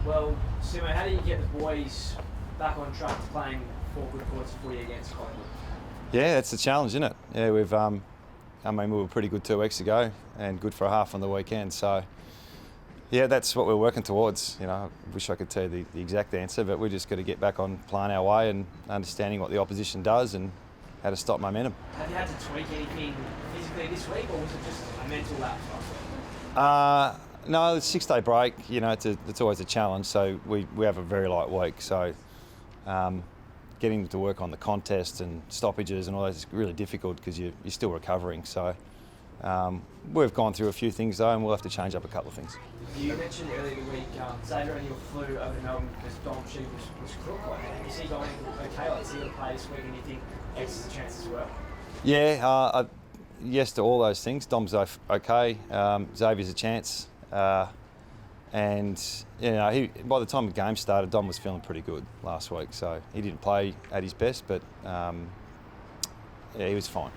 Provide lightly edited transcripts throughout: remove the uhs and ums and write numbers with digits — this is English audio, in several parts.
Well, Simo, how do you get the boys back on track to playing 4 good quarters of footy against Collingwood? Yeah, it's a challenge, isn't it? Yeah, we were pretty good 2 weeks ago and good for a half on the weekend. So, yeah, that's what we're working towards. You know, I wish I could tell you the exact answer, but we just got to get back on playing our way and understanding what the opposition does and how to stop momentum. Have you had to tweak anything physically this week, or was it just a mental lapse last week? No, it's a 6-day break. You know, it's always a challenge. So we have a very light week. So getting to work on the contest and stoppages and all that is really difficult because you're still recovering. So we've gone through a few things though, and we'll have to change up a couple of things. You mentioned earlier in the week Xavier O'Neill flew over to Melbourne because Dom Sheed was crook. Is he going okay? Is he going to play this week, and you think X is a chance as well? Yeah, yes to all those things. Dom's okay. Xavier's a chance. And you know, by the time the game started, Dom was feeling pretty good last week. So he didn't play at his best, but yeah, he was fine.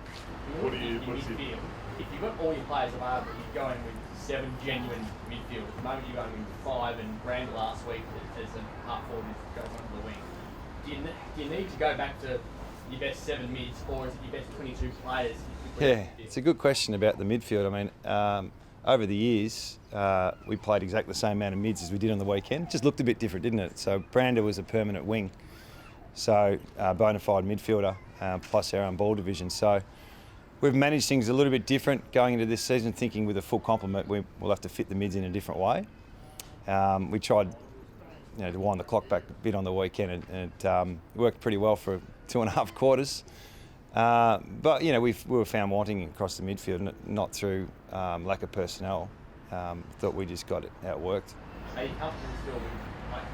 What do you feel? If you've got all your players available, you're going with 7 genuine midfielders. At the moment you're going with 5, and Brand last week as a half forward goes onto the wing. Do you need to go back to your best 7 mids, or is it your best 22 players? Yeah, it's a good question about the midfield. I mean, over the years, we played exactly the same amount of mids as we did on the weekend. It just looked a bit different, didn't it? So Brander was a permanent wing, so bona fide midfielder, plus our own ball division. So we've managed things a little bit different going into this season, thinking with a full complement we'll have to fit the mids in a different way. We tried to wind the clock back a bit on the weekend, and it worked pretty well for 2.5 quarters. But you know, we were found wanting across the midfield, not through lack of personnel. Thought we just got it outworked. Are you comfortable still with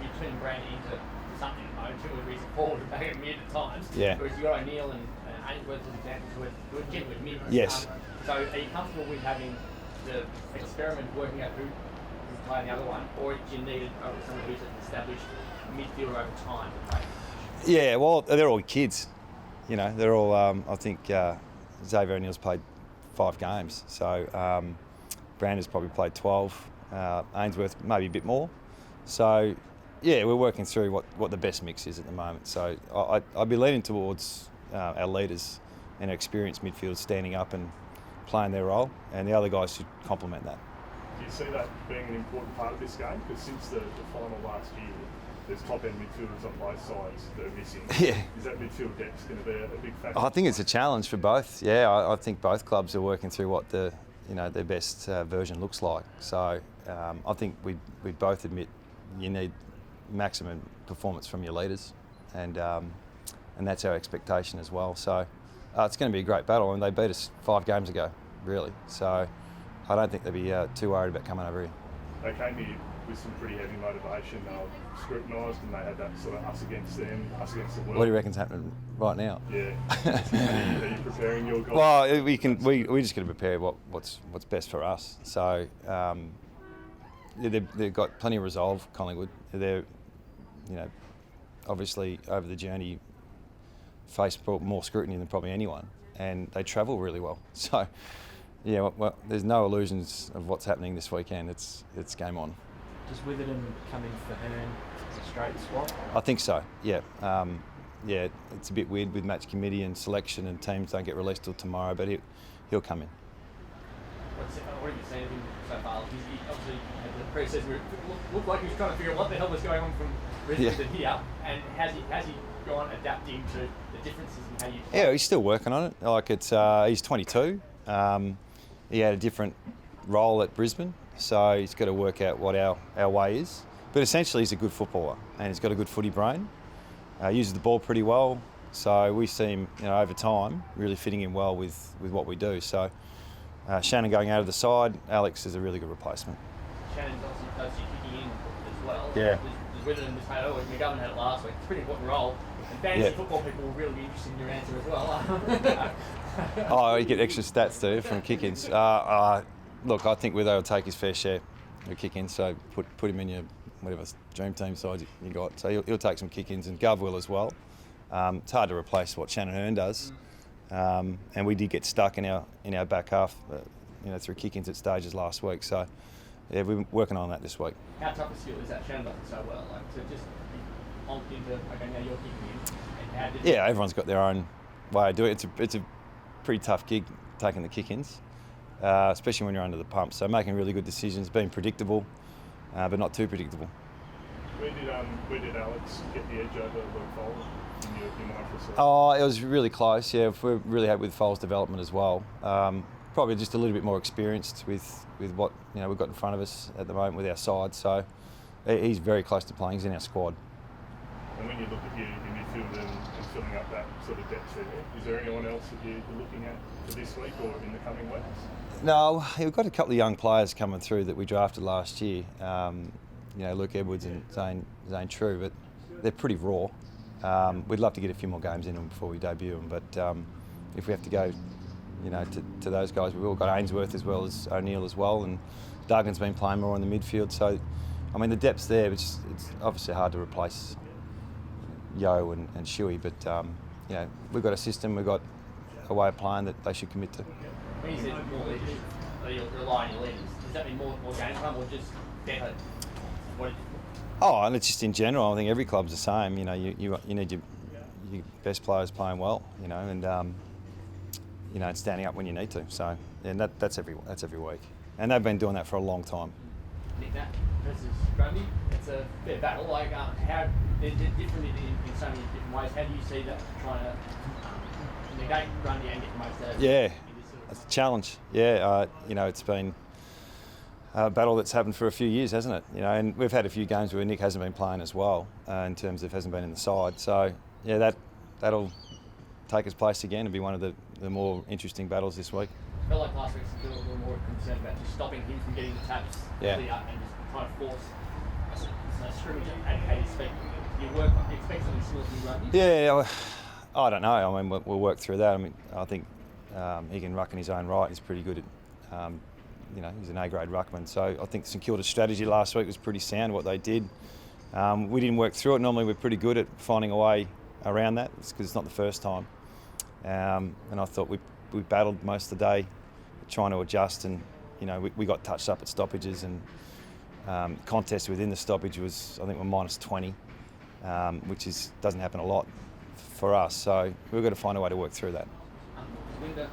you turning Brand into something? Two reason forward and back at mid at times. Yeah. Whereas you got O'Neill and Ainsworth as examples who are genuine mid. Yes. So are you comfortable with having the experiment working out who's playing the other one, or do you need someone who's an established midfielder over time to play? Yeah, well, they're all kids. You know, they're all. I think Xavier O'Neill's played 5 games, so Brandon's probably played 12. Ainsworth maybe a bit more. So yeah, we're working through what the best mix is at the moment. So I'd be leaning towards our leaders and our experienced midfielders standing up and playing their role, and the other guys should complement that. Do you see that being an important part of this game? Because since the final last year, there's top-end midfielders on both sides that are missing. Yeah. Is that midfield depth going to be a big factor? I think it's a challenge for both. Yeah, I think both clubs are working through what their best version looks like. So I think we both admit you need maximum performance from your leaders, and that's our expectation as well. So it's going to be a great battle, and they beat us 5 games ago, really. So I don't think they'd be too worried about coming over here. They came here with some pretty heavy motivation. They were scrutinised, and they had that sort of us against them, us against the world. What do you reckon's happening right now? Yeah. Are you preparing your guys? Well, we just got to prepare what's best for us. So they've got plenty of resolve, Collingwood. They're, obviously over the journey face more scrutiny than probably anyone, and they travel really well. So yeah, well, there's no illusions of what's happening this weekend. It's game on. Does Witherden come in for Hearn as a straight swap? I think so, yeah. Yeah, it's a bit weird with match committee and selection, and teams don't get released till tomorrow, but he'll come in. What have you seen of him so far? He obviously, at the pre-season, looked like he was trying to figure out what the hell was going on from Brisbane to here, and has he gone adapting to the differences in how you play? Yeah, he's still working on it. Like he's 22. He had a different role at Brisbane, so he's got to work out what our way is. But essentially, he's a good footballer, and he's got a good footy brain. Uses the ball pretty well, so we see him, over time, really fitting in well with what we do. So Shannon going out of the side, Alex is a really good replacement. Shannon's obviously kicking in as well. Yeah. There's Witherden, McGovern had it last week. It's a pretty important role. And fantasy football people will really be interested in your answer as well. Oh, you get extra stats too from kick-ins. Look, I think Wither will take his fair share of kick-ins, so put him in your whatever dream team side you got. So he'll take some kick-ins, and Gov will as well. It's hard to replace what Shannon Hearn does, and we did get stuck in our back half, through kick-ins at stages last week. So yeah, we've been working on that this week. How tough a skill is that? Shannon does it so well. Like to just be honked into, okay, now you're kicking in. And how did Yeah, everyone's got their own way of doing it. It's a pretty tough gig taking the kick-ins, especially when you're under the pump. So making really good decisions, being predictable, but not too predictable. Where did Alex get the edge over Luke Foley in your mind for Oh, it was really close. Yeah, we're really happy with Foles' development as well. Probably just a little bit more experienced with what we've got in front of us at the moment with our side. So he's very close to playing. He's in our squad. And when you look at your midfield and filling up that sort of depth there, is there anyone else that you're looking at for this week or in the coming weeks? No, we've got a couple of young players coming through that we drafted last year. Luke Edwards and Zane True, but they're pretty raw. We'd love to get a few more games in them before we debut them, but if we have to go, to those guys, we've all got Ainsworth as well as O'Neill as well, and Duggan's been playing more in the midfield. So, I mean, the depth's there, but it's obviously hard to replace Yo and Shuey, but we've got a system, we've got a way of playing that they should commit to. When you said more leaders, you rely on your leaders, does that mean more game time or just better? And it's just in general. I think every club's the same. You need your best players playing well. And standing up when you need to. So, yeah, that's every week, and they've been doing that for a long time. Nick Nat versus Grundy, it's a bit of battle. Like how they're different in so many different ways. How do you see that trying to negate Grundy and get the most out of it? Yeah, that's a challenge. Yeah, it's been a battle that's happened for a few years, hasn't it? And we've had a few games where Nick hasn't been playing as well, in terms of hasn't been in the side. So yeah, that'll take his place again and be one of the more interesting battles this week. I felt like last week's a little more concerned about just stopping him from getting the taps early up and just trying to force a scrimmage at Katie's feet. Do you expect something similar from Grundy? Yeah, I don't know. I mean, we'll work through that. I mean, I think he can ruck in his own right. He's pretty good at. He's an A-grade ruckman. So I think St Kilda's strategy last week was pretty sound, what they did. We didn't work through it. Normally we're pretty good at finding a way around that because it's not the first time. And I thought we battled most of the day trying to adjust, and we got touched up at stoppages, and contest within the stoppage was, I think, we're minus 20, which doesn't happen a lot for us. So we've got to find a way to work through that. Winder,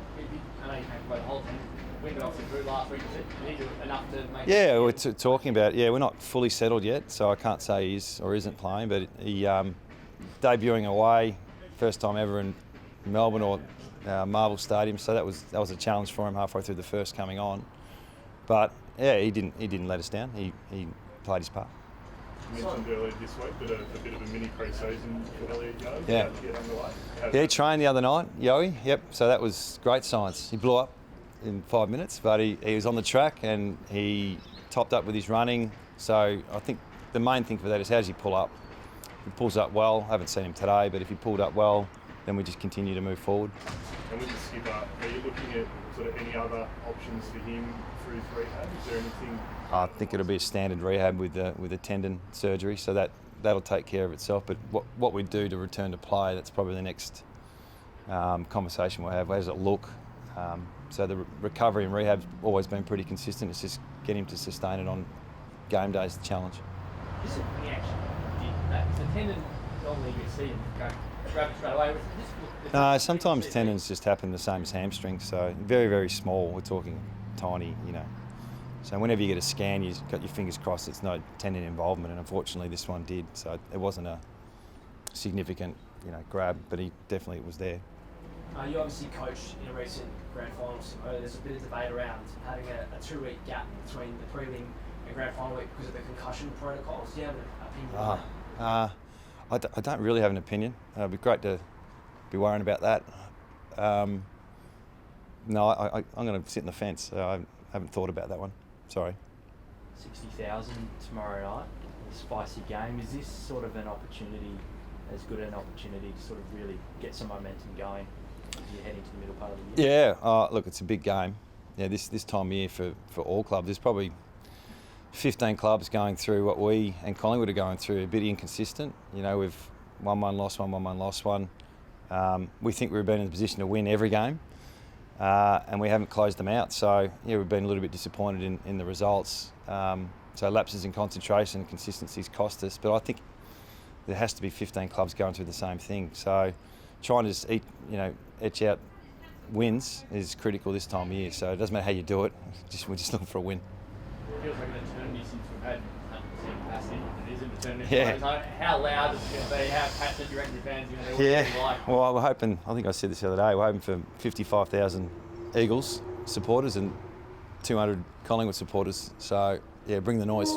I know you can't play the whole team. Winder obviously grew last week. Did he do enough to make? Yeah, we're talking about. Yeah, we're not fully settled yet, so I can't say he is or isn't playing. But he debuting away, first time ever in Melbourne or Marvel Stadium. So that was a challenge for him halfway through the first coming on. But yeah, he didn't let us down. He played his part. You mentioned earlier this week that a bit of a mini pre-season for Elliot Yeo. Yeah. To get underway. Yeah, he trained the other night, Yoey. Yep. So that was great science. He blew up in 5 minutes, but he was on the track and he topped up with his running. So I think the main thing for that is how does he pull up? If he pulls up well, I haven't seen him today, but if he pulled up well, then we just continue to move forward. And with the skipper, are you looking at sort of any other options for him through his rehab? Is there anything? I think it'll be a standard rehab with a tendon surgery, so that'll take care of itself. But what we do to return to play, that's probably the next conversation we'll have. How does it look? So the recovery and rehab's always been pretty consistent. It's just getting him to sustain it on game days, the challenge. Just when he actually did that, the tendon, normally you see him go grab it straight away. No, sometimes tendons just happen the same as hamstrings, so very, very small. We're talking tiny, So whenever you get a scan, you've got your fingers crossed it's no tendon involvement, and unfortunately this one did. So it wasn't a significant, grab, but he definitely was there. You obviously coached in a recent grand final. There's a bit of debate around having a 2-week gap between the prelim and grand final week because of the concussion protocols. Do you have an opinion on that? I don't really have an opinion. It'd be great to be worrying about that. No, I'm going to sit in the fence. I haven't thought about that one. Sorry. 60,000 tomorrow night, a spicy game. Is this sort of an opportunity, as good an opportunity to sort of really get some momentum going as you head into the middle part of the year? Yeah, look, it's a big game. Yeah, this time of year for all clubs. There's probably 15 clubs going through what we and Collingwood are going through, a bit inconsistent. We've won one, lost one, won one, lost one. We think we've been in a position to win every game. and we haven't closed them out. So yeah, we've been a little bit disappointed in the results. So lapses in concentration and consistency's cost us. But I think there has to be 15 clubs going through the same thing. So trying to just etch out wins is critical this time of year. So it doesn't matter how you do it. We're just looking for a win. It feels like an eternity since we've had 100% capacity. It is an eternity. Yeah. How loud is it going to be? How passionate do you reckon your fans are going to be? What do you like? Well, we're hoping, I think I said this the other day, we're hoping for 55,000 Eagles supporters and 200 Collingwood supporters. So, yeah, bring the noise.